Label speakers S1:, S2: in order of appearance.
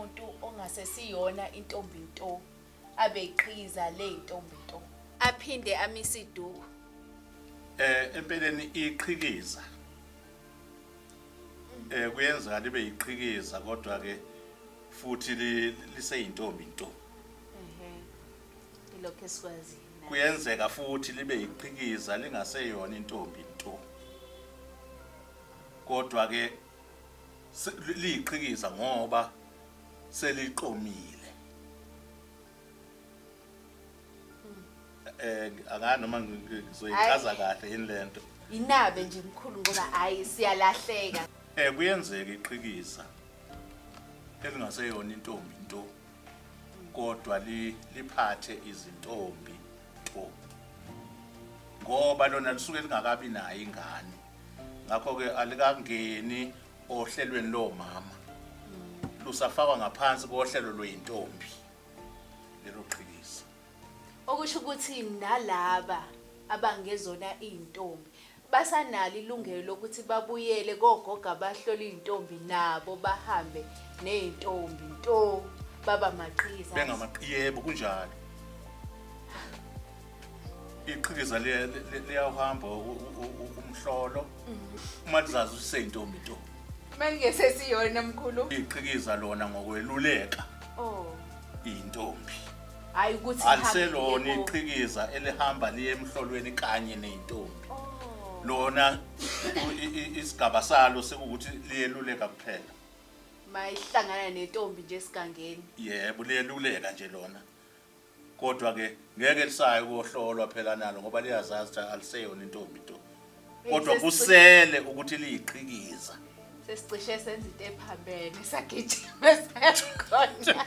S1: umuntu ongasesiyona intombi nto abe iqhikiza le intombi nto aphinde amise iduku.
S2: Empeleni iqhikiza kuyenzeka libe iqhikiza kodwa ke futhi liseyintombi nto.
S1: Ilokho esikwazi.
S2: Kuyenzeka futhi libe iqhikiza lingaseyona intombi nto. Kodwa ke liyiqhikiza ngoba seliqomile. Akani noma ngizoyichaza kahle yini lento.
S1: Inabe nje mkhulu ngoba hayi siyalahleka.
S2: Kuyenzeka iqhikiza elingaseyona intombi nto kodwa liphathe izintombi nto. Ngoba lona lisuke lingakabi nayo ingane. Ngakho ke alikangeni ohlelweni lo mama. Lusafakwa ngaphansi kohlelo lweintombi. Lelo qhikiza.
S1: Okusho ukuthi nalaba abangezona izintombi basanalo ilungelo lokuthi babuyele kogoga abahlola izintombi nabo bahambe nezintombi nto baba maqhiza.
S2: Bengamaqhiyebo kunjalo. Iqhikiza liyahamba umhlolo uma lizazi useyintombi nto.
S1: Manje sesiyona mkhulu.
S2: Iqhikiza lona ngokweluleka. Intombi.
S1: Hayi ukuthi
S2: aliselona iqhikiza elihamba liye emhlolweni kanye nezintombi. Lona isigaba salo sekuthi liyeluleka kuphela.
S1: Mayihlangana nentombi nje esigangeni.
S2: Yebo liyeluleka nje lona. Kodwa ke ngeke lisayo ukuhlolwa phela nalo ngoba liyazazi ukuthi aliseyona intombi nto. Kodwa kusele ukuthi liyiqhikiza.
S1: Sesicishe senza into ephambene sagijima sakhona.